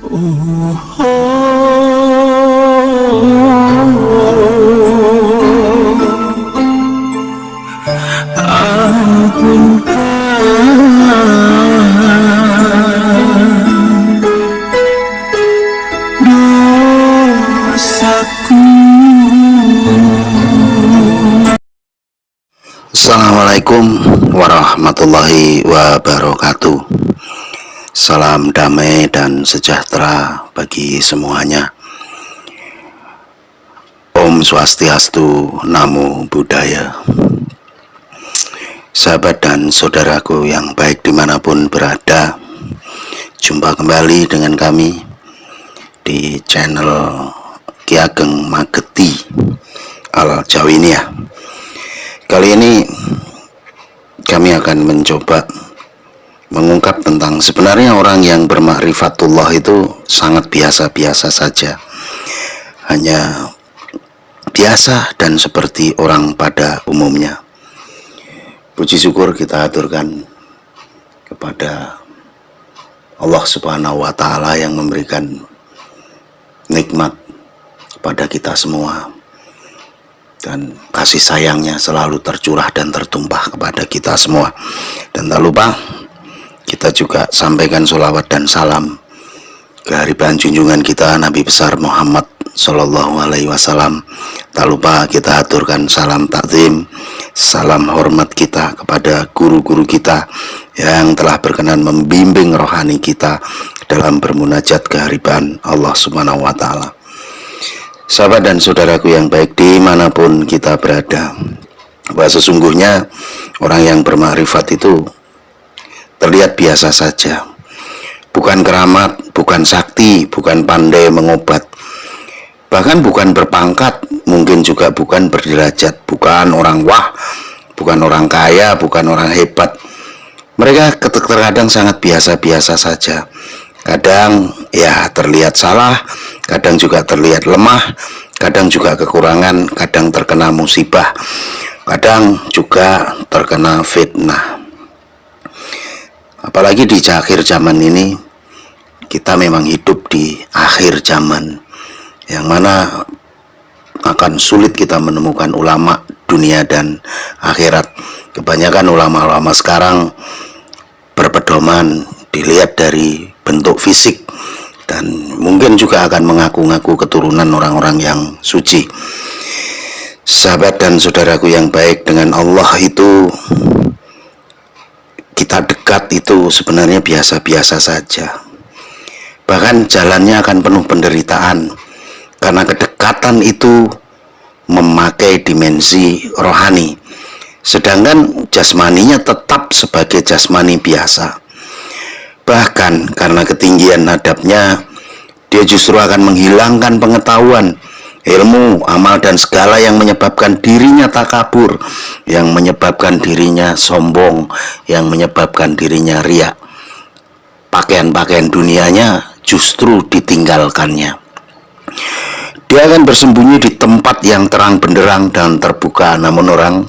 Assalamualaikum warahmatullahi wabarakatuh. Salam damai dan sejahtera bagi semuanya. Om Swastiastu, Namo Buddhaya. Sahabat dan saudaraku yang baik dimanapun berada, jumpa kembali dengan kami di channel Ki Ageng Mageti Al Jawiniyah. Kali ini kami akan mencoba mengungkap tentang sebenarnya orang yang bermakrifatullah itu sangat biasa-biasa saja, hanya biasa dan seperti orang pada umumnya. Puji syukur kita aturkan kepada Allah Subhanahu wa Ta'ala yang memberikan nikmat kepada kita semua, dan kasih sayangnya selalu tercurah dan tertumpah kepada kita semua. Dan tak lupa kita juga sampaikan sholawat dan salam kehadiran junjungan kita Nabi besar Muhammad Sallallahu Alaihi Wasallam. Tak lupa kita aturkan salam takzim, salam hormat kita kepada guru-guru kita yang telah berkenan membimbing rohani kita dalam bermunajat kehadiran Allah Subhanahu wa Ta'ala. Sahabat dan saudaraku yang baik dimanapun kita berada, bahwa sesungguhnya orang yang bermakrifat itu terlihat biasa saja, bukan keramat, bukan sakti, bukan pandai mengobat, bahkan bukan berpangkat, mungkin juga bukan berderajat, bukan orang wah, bukan orang kaya, bukan orang hebat. Mereka terkadang sangat biasa-biasa saja. Kadang ya terlihat salah, kadang juga terlihat lemah, kadang juga kekurangan, kadang terkena musibah, kadang juga terkena fitnah. Apalagi di akhir zaman ini, kita memang hidup di akhir zaman, yang mana akan sulit kita menemukan ulama dunia dan akhirat. Kebanyakan ulama-ulama sekarang berpedoman dilihat dari bentuk fisik, dan mungkin juga akan mengaku-ngaku keturunan orang-orang yang suci. Sahabat dan saudaraku yang baik, dengan Allah itu kita dekat itu sebenarnya biasa-biasa saja. Bahkan jalannya akan penuh penderitaan, karena kedekatan itu memakai dimensi rohani, sedangkan jasmaninya tetap sebagai jasmani biasa. Bahkan karena ketinggian adabnya, dia justru akan menghilangkan pengetahuan, ilmu, amal, dan segala yang menyebabkan dirinya takabur, yang menyebabkan dirinya sombong, yang menyebabkan dirinya riya. Pakaian-pakaian dunianya justru ditinggalkannya. Dia akan bersembunyi di tempat yang terang benderang dan terbuka, namun orang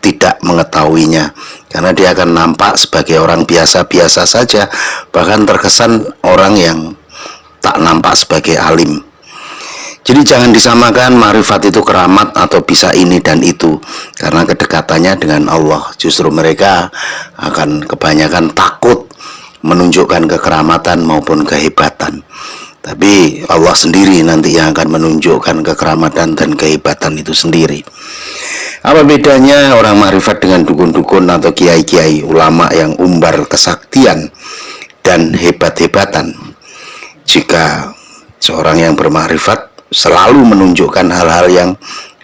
tidak mengetahuinya, karena dia akan nampak sebagai orang biasa-biasa saja, bahkan terkesan orang yang tak nampak sebagai alim. Jadi jangan disamakan makrifat itu keramat atau bisa ini dan itu, karena kedekatannya dengan Allah. Justru mereka akan kebanyakan takut menunjukkan kekeramatan maupun kehebatan, tapi Allah sendiri nanti yang akan menunjukkan kekeramatan dan kehebatan itu sendiri. Apa bedanya orang makrifat dengan dukun-dukun atau kiai-kiai ulama yang umbar kesaktian dan hebat-hebatan? Jika seorang yang bermakrifat selalu menunjukkan hal-hal yang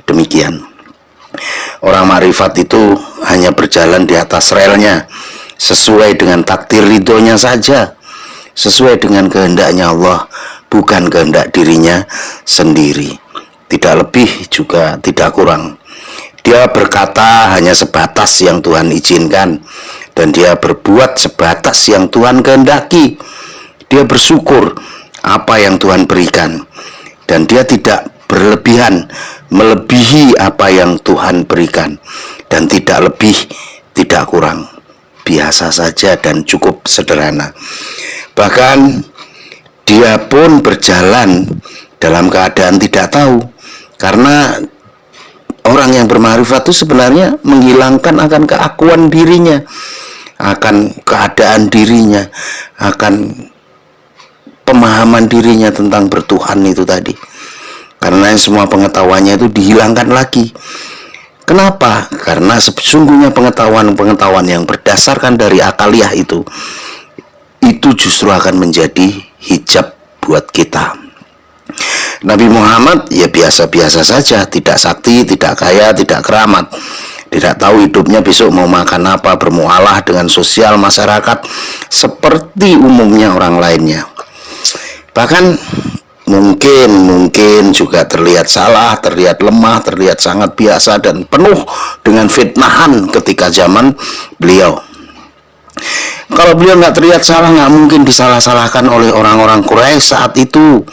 demikian. Orang makrifat itu hanya berjalan di atas relnya, sesuai dengan takdir ridhonya saja, sesuai dengan kehendaknya Allah, bukan kehendak dirinya sendiri. Tidak lebih juga tidak kurang. Dia berkata hanya sebatas yang Tuhan izinkan, dan dia berbuat sebatas yang Tuhan kehendaki. Dia bersyukur apa yang Tuhan berikan, dan dia tidak berlebihan melebihi apa yang Tuhan berikan, dan tidak lebih tidak kurang, biasa saja dan cukup sederhana. Bahkan dia pun berjalan dalam keadaan tidak tahu, karena orang yang bermakrifat itu sebenarnya menghilangkan akan keakuan dirinya, akan keadaan dirinya, akan pemahaman dirinya tentang bertuhan itu tadi. Karena semua pengetahuannya itu dihilangkan lagi. Kenapa? Karena sesungguhnya pengetahuan yang berdasarkan dari akaliah itu justru akan menjadi hijab buat kita. Nabi Muhammad ya biasa-biasa saja, tidak sakti, tidak kaya, tidak keramat, tidak tahu hidupnya besok mau makan apa, bermualah dengan sosial masyarakat seperti umumnya orang lainnya. Bahkan mungkin juga terlihat salah, terlihat lemah, terlihat sangat biasa dan penuh dengan fitnahan ketika zaman beliau. Kalau beliau nggak terlihat salah, nggak mungkin disalah-salahkan oleh orang-orang Quraisy saat itu.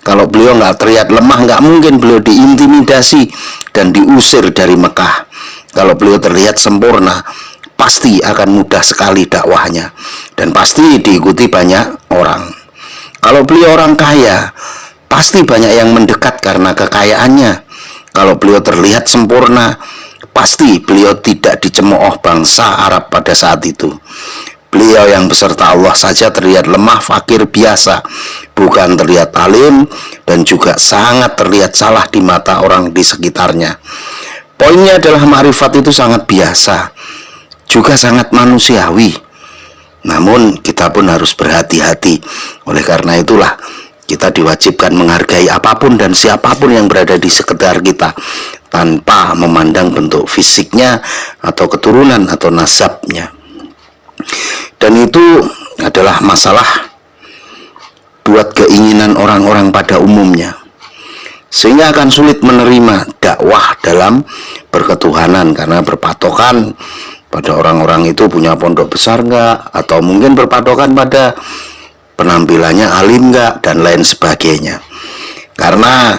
Kalau beliau nggak terlihat lemah, nggak mungkin beliau diintimidasi dan diusir dari Mekah. Kalau beliau terlihat sempurna, pasti akan mudah sekali dakwahnya dan pasti diikuti banyak orang. Kalau beliau orang kaya, pasti banyak yang mendekat karena kekayaannya. Kalau beliau terlihat sempurna, pasti beliau tidak dicemooh bangsa Arab pada saat itu. Beliau yang beserta Allah saja terlihat lemah, fakir, biasa, bukan terlihat alim, dan juga sangat terlihat salah di mata orang di sekitarnya. Poinnya adalah makrifat itu sangat biasa, juga sangat manusiawi. Namun kita pun harus berhati-hati. Oleh karena itulah kita diwajibkan menghargai apapun dan siapapun yang berada di sekitar kita, tanpa memandang bentuk fisiknya atau keturunan atau nasabnya. Dan itu adalah masalah buat keinginan orang-orang pada umumnya, sehingga akan sulit menerima dakwah dalam berketuhanan karena berpatokan pada orang-orang itu punya pondok besar enggak, atau mungkin berpatokan pada penampilannya alim enggak, dan lain sebagainya. Karena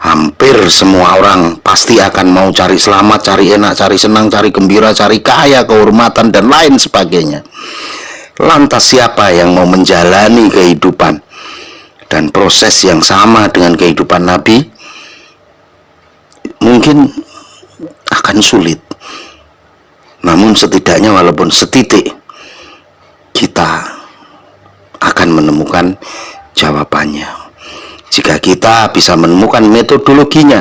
hampir semua orang pasti akan mau cari selamat, cari enak, cari senang, cari gembira, cari kaya, kehormatan, dan lain sebagainya. Lantas siapa yang mau menjalani kehidupan dan proses yang sama dengan kehidupan Nabi? Mungkin akan sulit. Namun setidaknya walaupun setitik, kita akan menemukan jawabannya. Jika kita bisa menemukan metodologinya,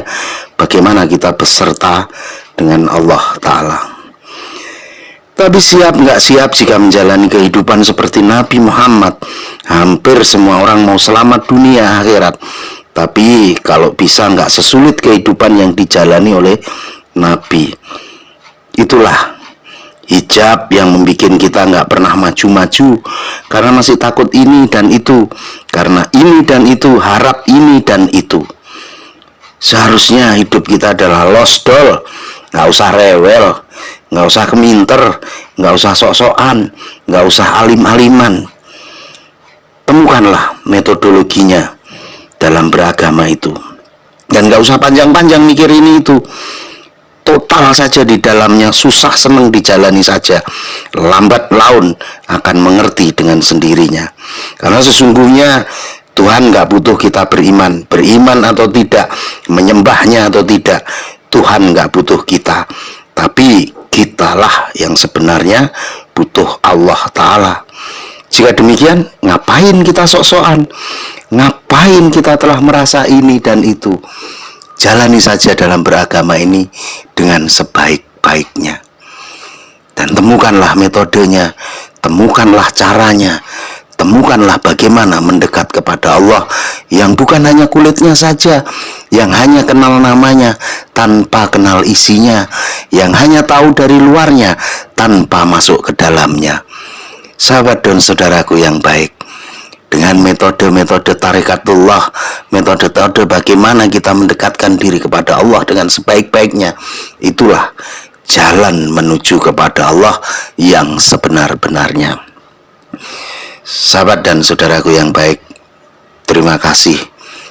bagaimana kita beserta dengan Allah Ta'ala. Tapi siap nggak siap jika menjalani kehidupan seperti Nabi Muhammad. Hampir semua orang mau selamat dunia akhirat, tapi kalau bisa nggak sesulit kehidupan yang dijalani oleh Nabi. Itulah hijab yang membuat kita nggak pernah maju-maju, karena masih takut ini dan itu, karena ini dan itu, harap ini dan itu. Seharusnya hidup kita adalah losdol, nggak usah rewel, nggak usah keminter, nggak usah sok-sokan, nggak usah alim-aliman. Temukanlah metodologinya dalam beragama itu, dan nggak usah panjang-panjang mikir ini itu. Total saja di dalamnya, susah senang dijalani saja, lambat laun akan mengerti dengan sendirinya. Karena sesungguhnya Tuhan nggak butuh kita beriman atau tidak, menyembahnya atau tidak. Tuhan nggak butuh kita, tapi kitalah yang sebenarnya butuh Allah Ta'ala. Jika demikian, ngapain kita sok-sokan? Ngapain kita telah merasa ini dan itu? Jalani saja dalam beragama ini dengan sebaik-baiknya, dan temukanlah metodenya, temukanlah caranya, temukanlah bagaimana mendekat kepada Allah yang bukan hanya kulitnya saja, yang hanya kenal namanya tanpa kenal isinya, yang hanya tahu dari luarnya tanpa masuk ke dalamnya. Sahabat dan saudaraku yang baik, dengan metode-metode tarikatullah, metode-metode bagaimana kita mendekatkan diri kepada Allah dengan sebaik-baiknya, itulah jalan menuju kepada Allah yang sebenar-benarnya. Sahabat dan saudaraku yang baik, terima kasih.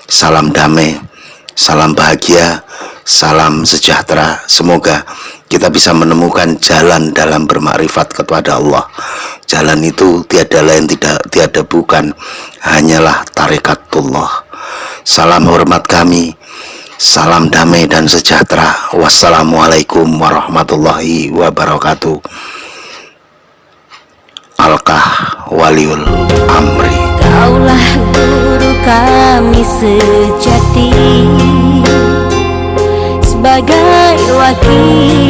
Salam damai, salam bahagia, salam sejahtera. Semoga kita bisa menemukan jalan dalam bermakrifat kepada Allah. Jalan itu tiada lain, tiada bukan, hanyalah tarikatullah. Salam hormat kami, salam damai dan sejahtera. Wassalamualaikum warahmatullahi wabarakatuh. Alkah Waliul Amri. Kaulah guru kami sejati, sebagai wakil